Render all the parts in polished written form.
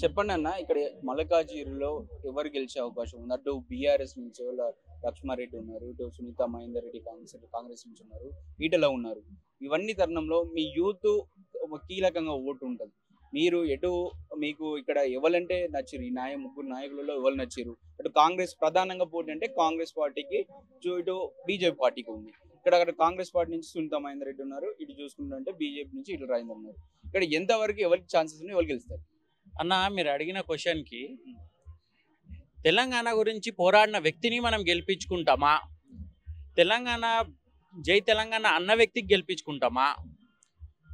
చెప్పండి అన్న, ఇక్కడ మల్కాజిగిరిలో ఎవరు గెలిచే అవకాశం ఉంది? అటు బీఆర్ఎస్ నుంచి లక్ష్మారెడ్డి ఉన్నారు, ఇటు సునీత మహేందర్ రెడ్డి కాంగ్రెస్ నుంచి ఉన్నారు, ఈటల ఉన్నారు. ఇవన్నీ తరుణంలో మీ యూత్ ఒక కీలకంగా ఓటు ఉంటుంది. మీరు ఎటు మీకు ఇక్కడ ఎవరంటే నచ్చిరు? ఈ ముగ్గురు నాయకులలో ఎవరు నచ్చిరు? అటు కాంగ్రెస్ ప్రధానంగా పోటీ అంటే కాంగ్రెస్ పార్టీకి, ఇటు బీజేపీ పార్టీకి ఉంది. అక్కడ కాంగ్రెస్ పార్టీ నుంచి సునీత మహేందర్ రెడ్డి ఉన్నారు, ఇటు చూసుకుంటే బీజేపీ నుంచి ఈటల రాజేందర్ ఉన్నారు. ఇక్కడ ఎంతవరకు ఎవరికి ఛాన్సెస్ ఉన్నాయి, ఎవరు గెలుస్తారు అన్న? మీరు అడిగిన క్వశ్చన్కి తెలంగాణ గురించి పోరాడిన వ్యక్తిని మనం గెలిపించుకుంటామా, తెలంగాణ జై తెలంగాణ అన్న వ్యక్తికి గెలిపించుకుంటామా?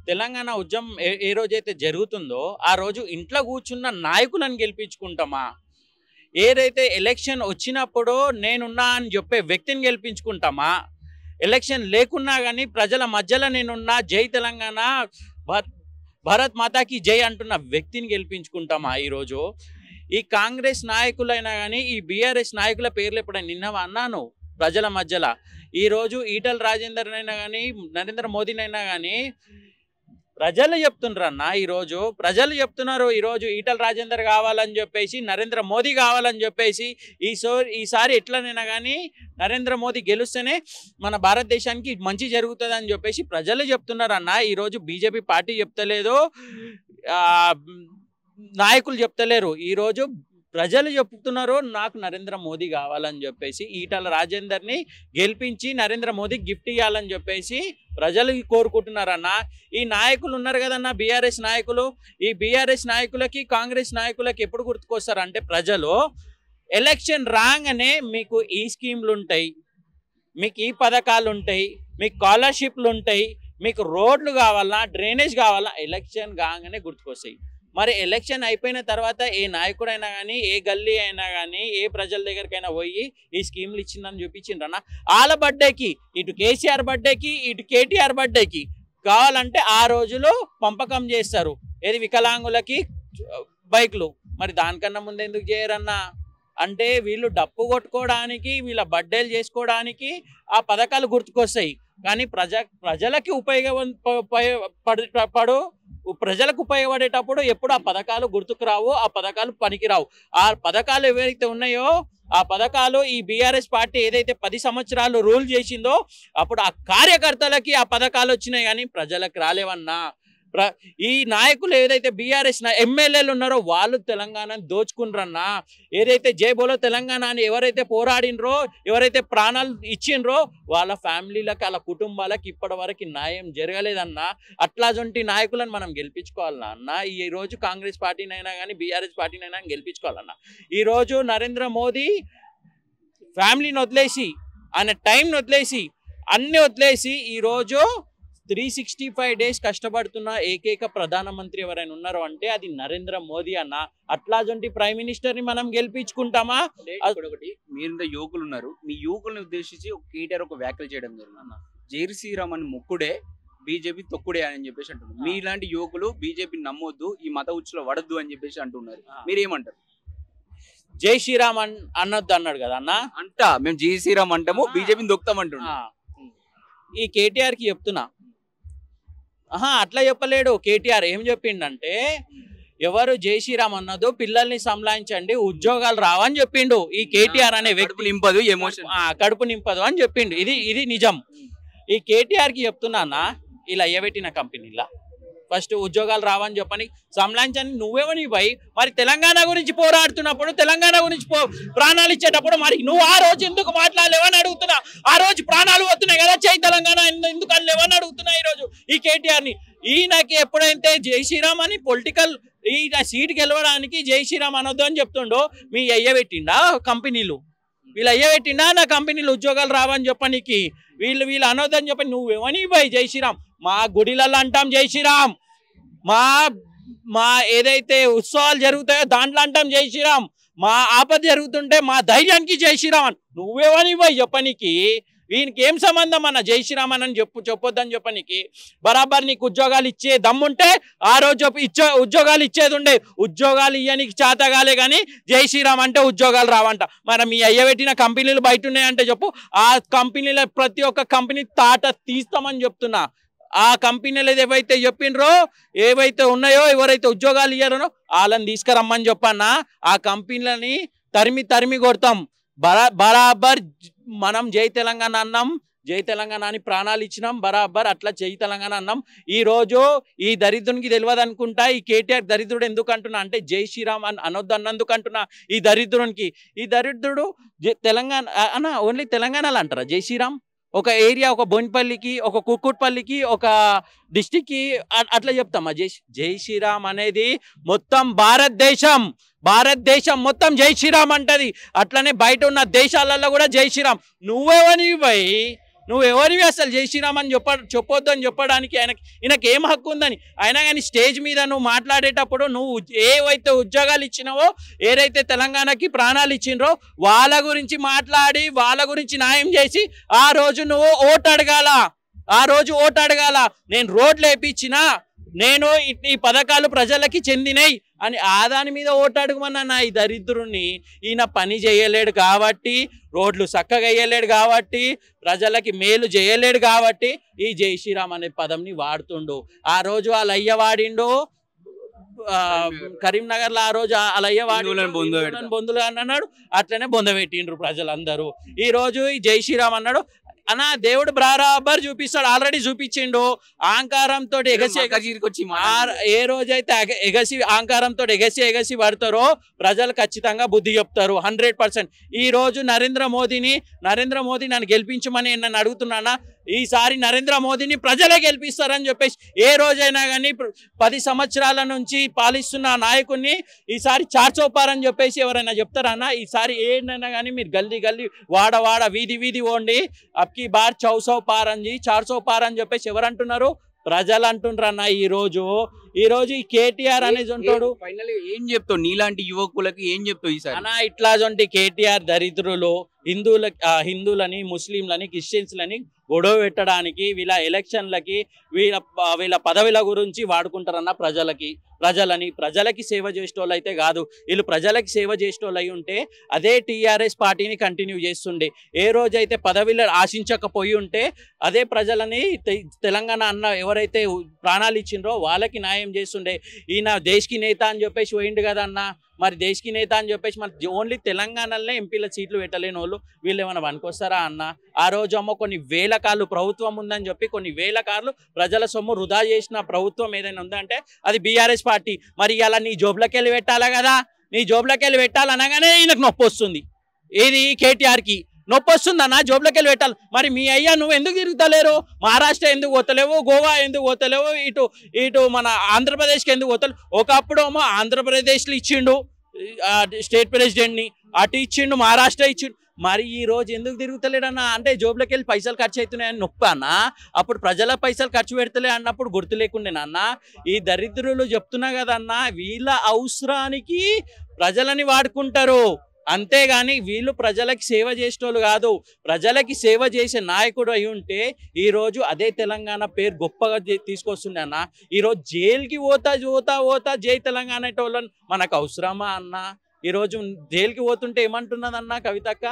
తెలంగాణ ఉద్యమం ఏ రోజైతే జరుగుతుందో ఆ రోజు ఇంట్లో కూర్చున్న నాయకులను గెలిపించుకుంటామా? ఏదైతే ఎలక్షన్ వచ్చినప్పుడు నేనున్నా అని చెప్పే వ్యక్తిని గెలిపించుకుంటామా? ఎలక్షన్ లేకున్నా కానీ ప్రజల మధ్యలో నేనున్నా, జై తెలంగాణ, భారత్ మాతాకి జై అంటున్న వ్యక్తిని గెలిపించుకుంటామా? ఈరోజు ఈ కాంగ్రెస్ నాయకులైనా కానీ ఈ బీఆర్ఎస్ నాయకుల పేర్లు ఎప్పుడైనా నిన్నవా అన్నాను ప్రజల మధ్యలో? ఈరోజు ఈటల రాజేందర్నైనా కానీ నరేంద్ర మోదీనైనా కానీ ప్రజలు చెప్తున్నారన్న. ఈరోజు ప్రజలు చెప్తున్నారు, ఈరోజు ఈటల రాజేందర్ కావాలని చెప్పేసి, నరేంద్ర మోదీ కావాలని చెప్పేసి, ఈసారి ఎట్లనైనా కానీ నరేంద్ర మోదీ గెలుస్తేనే మన భారతదేశానికి మంచి జరుగుతుంది అని చెప్పేసి ప్రజలు చెప్తున్నారన్న. ఈరోజు బీజేపీ పార్టీ చెప్తలేదు, నాయకులు చెప్తలేరు. ఈరోజు ప్రజలు చెప్తున్నారు నాకు నరేంద్ర మోదీ కావాలని చెప్పేసి, ఈటల రాజేందర్ని గెలిపించి నరేంద్ర మోదీ గిఫ్ట్ ఇవ్వాలని చెప్పేసి ప్రజలు కోరుకుంటున్నారన్న. ఈ నాయకులు ఉన్నారు కదన్న, బీఆర్ఎస్ నాయకులు, ఈ బీఆర్ఎస్ నాయకులకి కాంగ్రెస్ నాయకులకి ఎప్పుడు గుర్తుకొస్తారంటే ప్రజలు ఎలక్షన్ రాగానే మీకు ఈ స్కీమ్లు ఉంటాయి, మీకు ఈ పథకాలు ఉంటాయి, మీకు స్కాలర్షిప్లు ఉంటాయి, మీకు రోడ్లు కావాలా, డ్రైనేజ్ కావాలా, ఎలక్షన్ కాగానే గుర్తుకొస్తాయి. మరి ఎలక్షన్ అయిపోయిన తర్వాత ఏ నాయకుడైనా కానీ, ఏ గల్లీ అయినా కానీ, ఏ ప్రజల దగ్గరికైనా పోయి ఈ స్కీమ్లు ఇచ్చిందని చూపించిండ్రన్న. వాళ్ళ బర్త్డేకి, ఇటు కేసీఆర్ బర్త్డేకి, ఇటు కేటీఆర్ బర్త్డేకి కావాలంటే ఆ రోజులో పంపకం చేస్తారు. ఏది వికలాంగులకి బైక్లు. మరి దానికన్నా ముందు ఎందుకు చేయరన్నా? అంటే వీళ్ళు డప్పు కొట్టుకోవడానికి, వీళ్ళ బర్త్డేలు చేసుకోవడానికి ఆ పథకాలు గుర్తుకొస్తాయి. కానీ ప్రజలకి ప్రజలకు ఉపయోగపడేటప్పుడు ఎప్పుడు ఆ పథకాలు గుర్తుకు రావు, ఆ పథకాలు పనికిరావు. ఆ పథకాలు ఏవైతే ఉన్నాయో ఆ పథకాలు ఈ బీఆర్ఎస్ పార్టీ ఏదైతే 10 సంవత్సరాలు రూల్ చేసిందో అప్పుడు ఆ కార్యకర్తలకి ఆ పథకాలు వచ్చినాయి, కానీ ప్రజలకు రాలేవన్నా. ఈ నాయకులు ఏదైతే బీఆర్ఎస్ ఎమ్మెల్యేలు ఉన్నారో వాళ్ళు తెలంగాణని దోచుకుండ్రన్నా. ఏదైతే జై బోలో తెలంగాణ అని ఎవరైతే పోరాడినరో, ఎవరైతే ప్రాణాలు ఇచ్చిండ్రో వాళ్ళ ఫ్యామిలీలకు, వాళ్ళ కుటుంబాలకు ఇప్పటి వరకు న్యాయం జరగలేదన్నా. అట్లాంటి నాయకులను మనం గెలిపించుకోవాలన్నా అన్న. ఈరోజు కాంగ్రెస్ పార్టీనైనా కానీ బీఆర్ఎస్ పార్టీనైనా గెలిపించుకోవాలన్నా. ఈరోజు నరేంద్ర మోదీ ఫ్యామిలీని వదిలేసి, ఆయన టైంని వదిలేసి, అన్ని వదిలేసి ఈరోజు 365 డేస్ కష్టపడుతున్న ఏకైక ప్రధానమంత్రి ఎవరైనా ఉన్నారు అంటే అది నరేంద్ర మోదీ అన్న. అట్లాంటి ప్రైమ్ మినిస్టర్ని మనం గెలిపించుకుంటామా? ఒకటి, మీరు యువకులు ఉన్నారు, మీ యువకుల్ని ఉద్దేశించి కేటీఆర్ ఒక వ్యాఖ్యలు చేయడం జరిగింది. జై శ్రీరామ్ అని మొక్కుడే బీజేపీ తొక్కుడే అని చెప్పేసి అంటున్నారు. మీలాంటి యువకులు బీజేపీ నమ్మొద్దు, ఈ మత ఉచ్చులో వడద్దు అని చెప్పేసి అంటున్నారు. మీరేమంటారు? జై శ్రీరామ్ అన్నొద్దు అన్నాడు కదా అన్న. మేము జై శ్రీరామ్ అంటాము, బీజేపీని దొక్కుతామంటున్నా. ఈ కేటీఆర్కి చెప్తున్నా, అట్లా చెప్పలేడు. కేటీఆర్ ఏం చెప్పిండంటే ఎవరు జై శ్రీరామ్ అన్నదో పిల్లల్ని సంలాయించండి, ఉద్యోగాలు రావని చెప్పిండు. ఈ కేటీఆర్ అనే వ్యక్తి నింపదు, ఎమోషన్ కడుపు నింపదు అని చెప్పిండు. ఇది నిజం. ఈ కేటీఆర్కి చెప్తున్నా, ఇలా ఎయ్యబెట్టిన కంపెనీలా ఫస్ట్ ఉద్యోగాలు రావని చెప్పని సంలాయించని నువ్వేమని పోయి మరి తెలంగాణ గురించి పోరాడుతున్నప్పుడు, తెలంగాణ గురించి ప్రాణాలు ఇచ్చేటప్పుడు మరి నువ్వు ఆ రోజు ఎందుకు మాట్లాడలేవని అడుగుతున్నా. ఆ రోజు ప్రాణాలు పోతున్నాయి కదా, జై తెలంగాణ ఎందుకు అనలేవని అడుగుతున్నా ఈరోజు ఈ కేటీఆర్ని. ఈయనకి ఎప్పుడైతే జై శ్రీరామ్ అని పొలిటికల్ ఈ సీట్ గెలవడానికి జై శ్రీరామ్ అనొద్దు అని చెప్తుండో, మీ అయ్యబెట్టిండా కంపెనీలు? వీళ్ళు అయ్యబెట్టిండా నా కంపెనీలు ఉద్యోగాలు రావని చెప్పనీకి? వీళ్ళు అనొద్దని చెప్పని నువ్వేమని పోయి జై శ్రీరామ్. మా గుడిలలో అంటాం జై శ్రీరామ్, మా ఏదైతే ఉత్సవాలు జరుగుతాయో దాంట్లో అంటాం జై శ్రీరామ్, మా ఆపద జరుగుతుంటే మా ధైర్యానికి జై శ్రీరామ్ అని నువ్వేమని పోయి చెప్పనీకి? వీనికి ఏం సంబంధం అన్న జై శ్రీరామ్ అని చెప్పొద్దని చెప్పనీకి? బరాబర్ నీకు ఉద్యోగాలు ఇచ్చే దమ్ముంటే ఆ రోజు ఉద్యోగాలు ఇచ్చేది ఉండే. ఉద్యోగాలు ఇయ్యనికి చేతగాలే కానీ జై శ్రీరామ్ అంటే ఉద్యోగాలు రావంట. మరి మీ అయ్యబెట్టిన కంపెనీలు బయట ఉన్నాయంటే చెప్పు, ఆ కంపెనీల ప్రతి ఒక్క కంపెనీ తాట తీస్తామని చెప్తున్నా. ఆ కంపెనీలు ఏవైతే చెప్పినరో ఏవైతే ఉన్నాయో ఎవరైతే ఉద్యోగాలు ఇయ్యారనో వాళ్ళని తీసుకురమ్మని చెప్పన్నా ఆ కంపెనీలని తరిమి కొడతాం. బరాబర్ మనం జై తెలంగాణ అన్నాం, జై తెలంగాణ అని ప్రాణాలు ఇచ్చినాం, బరాబర్ అట్లా జై తెలంగాణ అన్నాం. ఈ రోజు ఈ దరిద్రునికి తెలియదు అనుకుంటా, ఈ కేటీఆర్ దరిద్రుడు ఎందుకు అంటున్నా అంటే జై శ్రీరామ్ అని అనొద్దు అన్నందుకు అంటున్నా. ఈ దరిద్రునికి, ఈ దరిద్రుడు తెలంగాణ అన్న ఓన్లీ తెలంగాణలో అంటారా జై శ్రీరామ్? ఒక ఏరియా, ఒక బోయినపల్లికి, ఒక కుక్కుట్పల్లికి, ఒక డిస్టిక్కి అట్లా చెప్తామా జై శ్రీరామ్ అనేది? మొత్తం భారతదేశం మొత్తం జై శ్రీరామ్ అంటది. అట్లనే బయట ఉన్న దేశాలలో కూడా జై శ్రీరామ్. నువ్వెవరివి అసలు జై శ్రీరామ్ అని చెప్పొద్దు అని చెప్పడానికి ఈయనకి ఏం హక్కు ఉందని? అయినా కానీ స్టేజ్ మీద నువ్వు మాట్లాడేటప్పుడు నువ్వు ఏవైతే ఉద్యోగాలు ఇచ్చినావో, ఏదైతే తెలంగాణకి ప్రాణాలు ఇచ్చినరో వాళ్ళ గురించి మాట్లాడి వాళ్ళ గురించి న్యాయం చేసి ఆ రోజు నువ్వు ఓటు అడగాల. నేను రోడ్లు వేయించినా, నేను ఈ పథకాలు ప్రజలకి చెందినయి అని దాని మీద ఓటు అడగమన్నా. ఈ దరిద్రుని ఈయన పని చేయలేడు కాబట్టి, రోడ్లు చక్కగా వేయలేడు కాబట్టి, ప్రజలకి మేలు చేయలేడు కాబట్టి ఈ జై శ్రీరామ్ అనే పదంని వాడుతుండు. ఆ రోజు వాళ్ళ అయ్య వాడిండు కరీంనగర్ లో, ఆ రోజు వాళ్ళ అయ్య వాడి బొందులు అని అన్నాడు. అట్లనే బొందబెట్టిండ్రు ప్రజలందరూ. ఈ రోజు ఈ జై శ్రీరామ్ అన్నాడు అన్న. దేవుడు బరాబర్ చూపిస్తాడు, ఆల్రెడీ చూపించిండు. అహంకారంతో ఏ రోజైతే అహంకారంతో ఎగసి పడతారో ప్రజలు ఖచ్చితంగా బుద్ధి చెప్తారు 100%. ఈ రోజు నరేంద్ర మోదీ నన్ను గెలిపించమని నన్ను అడుగుతున్నానా? ఈసారి నరేంద్ర మోదీని ప్రజలే గెలిపిస్తారని చెప్పేసి ఏ రోజైనా కానీ 10 సంవత్సరాల నుంచి పాలిస్తున్న నాయకుడిని ఈసారి చార్చోపార్ అని చెప్పేసి ఎవరైనా చెప్తారన్నా? ఈసారి ఏదైనా కానీ మీరు గల్లీ వాడ వీధి ఓండి, అప్కి బార్ 400 పార్ అని 400 పార్ అని చెప్పేసి ఎవరు అంటున్నారు? ప్రజలు అంటుండ్రు అన్న. ఈ రోజు ఈ కేటీఆర్ అనేది ఉంటాడు. ఫైనల్ ఏం చెప్తావు నీలాంటి యువకులకి? ఏం చెప్తావు ఈసారి అన్న? ఇట్లా కేటీఆర్ దరిద్రులు హిందువులని, ముస్లింలని, క్రిస్టియన్స్లని గొడవ పెట్టడానికి, వీళ్ళ ఎలక్షన్లకి, వీళ్ళ పదవుల గురించి వాడుకుంటారన్న ప్రజలకి సేవ చేసేటోళ్ళు అయితే కాదు. వీళ్ళు ప్రజలకి సేవ చేసేటోళ్ళు అయి ఉంటే అదే టీఆర్ఎస్ పార్టీని కంటిన్యూ చేస్తుండే. ఏ రోజైతే పదవిలో ఆశించకపోయి ఉంటే అదే ప్రజలని తెలంగాణ అన్న ఎవరైతే ప్రాణాలు ఇచ్చిండ్రో వాళ్ళకి న్యాయం చేస్తుండే. ఈయన దేశ్కి నేత అని చెప్పేసి పోయిండు కదా అన్న. మరి దేశ్కి నేత అని చెప్పేసి మన ఓన్లీ తెలంగాణలోనే ఎంపీల సీట్లు పెట్టలేని వాళ్ళు వీళ్ళు ఏమైనా పనికొస్తారా అన్న? ఆ రోజు కొన్ని వేల కార్లు ప్రభుత్వం ఉందని చెప్పి కొన్ని వేల కార్లు ప్రజల సొమ్ము వృధా చేసిన ప్రభుత్వం ఏదైనా ఉందంటే అది బీఆర్ఎస్ పార్టీ. మరి ఇలా నీ జోబులోకి వెళ్ళి పెట్టాలా కదా? నీ జోబులోకి వెళ్ళి పెట్టాలనగానే ఈయనకు నొప్పి వస్తుంది. ఏది కేటీఆర్కి నొప్పి వస్తుందన్న, జోబులోకి వెళ్ళి పెట్టాలి. మరి మీ అయ్యా నువ్వు ఎందుకు తిరుగుతలేరు? మహారాష్ట్ర ఎందుకు పోతలేవు? గోవా ఎందుకు పోతలేవు? ఇటు మన ఆంధ్రప్రదేశ్కి ఎందుకు పోతలేవు? ఒకప్పుడు ఏమో ఆంధ్రప్రదేశ్లో ఇచ్చిండు స్టేట్ ప్రెసిడెంట్ని, అటు ఇచ్చిండు, మహారాష్ట్ర ఇచ్చిండు. మరి ఈ రోజు ఎందుకు తిరుగుతలేడన్నా? అంటే జోబులోకి వెళ్ళి పైసలు ఖర్చు అవుతున్నాయని నొప్పి అన్న. అప్పుడు ప్రజల పైసలు ఖర్చు పెడతలే అన్నప్పుడు గుర్తు లేకుండేనన్న. ఈ దరిద్రులు చెప్తున్నా కదన్నా, వీళ్ళ అవసరానికి ప్రజలని వాడుకుంటారు, అంతేగాని వీళ్ళు ప్రజలకి సేవ చేసేటోళ్ళు కాదు. ప్రజలకి సేవ చేసే నాయకుడు అయి ఉంటే ఈరోజు అదే తెలంగాణ పేరు గొప్పగా తీసుకొస్తుండే అన్న. ఈరోజు జైలుకి పోతా జై తెలంగాణ అనేటోళ్ళని మనకు అవసరమా అన్న? ఈరోజు జైలుకి పోతుంటే ఏమంటున్నదన్న కవితక్క?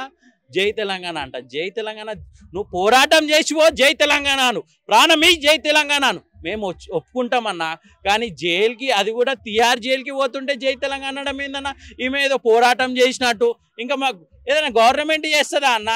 జై తెలంగాణ అంట. జై తెలంగాణ నువ్వు పోరాటం చేసివో జై తెలంగాణను, ప్రాణమీ జై తెలంగాణను మేము ఒప్పుకుంటామన్నా. కానీ జైలుకి, అది కూడా తిహార్ జైలుకి పోతుంటే జై తెలంగాణ అనడం ఏందన్నా? ఈమె ఏదో పోరాటం చేసినట్టు. ఇంకా మాకు ఏదైనా గవర్నమెంట్ చేస్తుందా అన్న?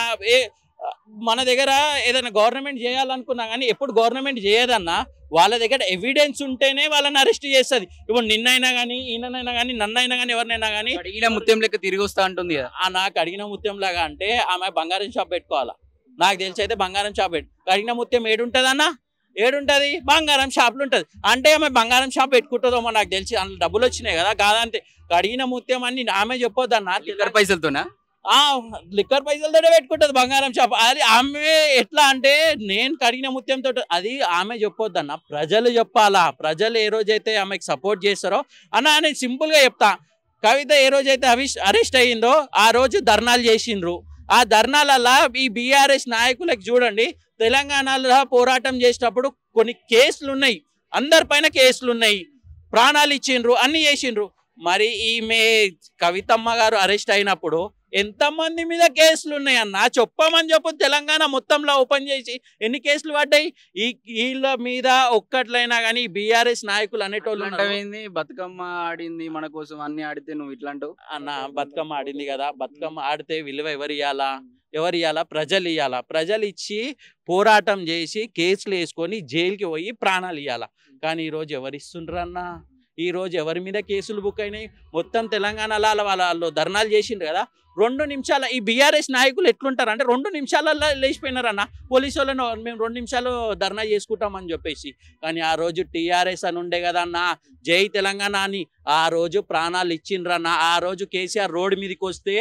మన దగ్గర ఏదైనా గవర్నమెంట్ చేయాలనుకున్నా కానీ ఎప్పుడు గవర్నమెంట్ చేయదన్నా. వాళ్ళ దగ్గర ఎవిడెన్స్ ఉంటేనే వాళ్ళని అరెస్ట్ చేస్తుంది. ఇప్పుడు నిన్నైనా కానీ, ఈయనైనా కానీ, నన్నైనా కానీ, ఎవరినైనా కానీ అడిగిన ముత్యం లెక్క తిరిగి వస్తా అంటుంది కదా. నాకు అడిగిన ముత్యం లాగా అంటే ఆమె బంగారం షాప్ పెట్టుకోవాలా. నాకు తెలిసి అయితే బంగారం షాప్ అడిగిన ముత్యం ఏడుంటుందన్నా? ఏడుంటుంది? బంగారం షాపులు ఉంటుంది. అంటే ఆమె బంగారం షాప్ పెట్టుకుంటుందేమో నాకు తెలిసి, అందులో డబ్బులు వచ్చినాయి కదా. కాదంటే కడిగిన ముత్యం అని ఆమె చెప్పొద్దన్నా. లిక్కర్ పైసలతోనా? లిక్కర్ పైసలతోనే పెట్టుకుంటుంది బంగారం షాప్. అది ఆమె ఎట్లా అంటే నేను కడిగిన ముత్యంతో, అది ఆమె చెప్పొద్దన్న, ప్రజలు చెప్పాలా. ప్రజలు ఏ రోజైతే ఆమెకు సపోర్ట్ చేస్తారో అన్న, నేను సింపుల్గా చెప్తా. కవిత ఏ రోజైతే అరెస్ట్ అయ్యిందో ఆ రోజు ధర్నాలు చేసిండ్రు. ఆ ధర్నాలల్లా ఈ బీఆర్ఎస్ నాయకులకు చూడండి, తెలంగాణలో పోరాటం చేసేటప్పుడు కొన్ని కేసులు ఉన్నాయి, అందరిపైన కేసులు ఉన్నాయి, ప్రాణాలు ఇచ్చిండ్రు, అన్ని చేసిండ్రు. మరి ఈమె కవితమ్మ గారు అరెస్ట్ అయినప్పుడు ఎంతమంది మీద కేసులు ఉన్నాయన్న చెప్పమని చెప్పు. తెలంగాణ మొత్తంలో ఓపెన్ చేసి ఎన్ని కేసులు పడ్డాయి ఈ వీళ్ళ మీద ఒక్కట్లయినా కానీ బీఆర్ఎస్ నాయకులు అనేటోళ్ళు ఉన్నారు. ఏంది బతుకమ్మ ఆడింది మన కోసం అన్ని ఆడితే నువ్వు ఇట్లా అంటావు అన్న బతుకమ్మ ఆడింది కదా, బతుకమ్మ ఆడితే విలువ ఎవరు ఇవ్వాలా? ప్రజలు ఇవ్వాలా. ప్రజలు ఇచ్చి పోరాటం చేసి కేసులు వేసుకొని జైలుకి పోయి ప్రాణాలు ఇవ్వాలా. కానీ ఈరోజు ఎవరు ఇస్తుండ్రన్నా? ఈరోజు ఎవరి మీద కేసులు బుక్ అయినాయి? మొత్తం తెలంగాణలో వాళ్ళు ధర్నాలు చేసిండ్రు కదా, 2 నిమిషాల ఈ బీఆర్ఎస్ నాయకులు ఎట్లుంటారు అంటే 2 నిమిషాలలో లేచిపోయినారన్న. పోలీసు వాళ్ళను మేము 2 నిమిషాలు ధర్నా చేసుకుంటామని చెప్పేసి. కానీ ఆ రోజు టీఆర్ఎస్ అని ఉండే కదన్న, జై తెలంగాణ అని ఆ రోజు ప్రాణాలు ఇచ్చిండ్రన్న. ఆ రోజు కేసీఆర్ రోడ్డు మీదకి వస్తే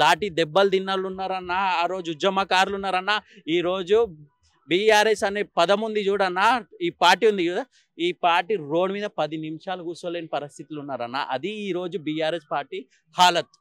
లాఠీ దెబ్బలు తిన్నాళ్ళు ఉన్నారన్న. ఆ రోజు ఉద్యమకారులు ఉన్నారన్న. ఈరోజు బీఆర్ఎస్ అనే పదం ఉంది చూడన్న, ఈ పార్టీ ఉంది కదా, ఈ పార్టీ రోడ్డు మీద 10 నిమిషాలు కూర్చోలేని పరిస్థితులు ఉన్నారన్న. అది ఈరోజు బీఆర్ఎస్ పార్టీ హాలత్.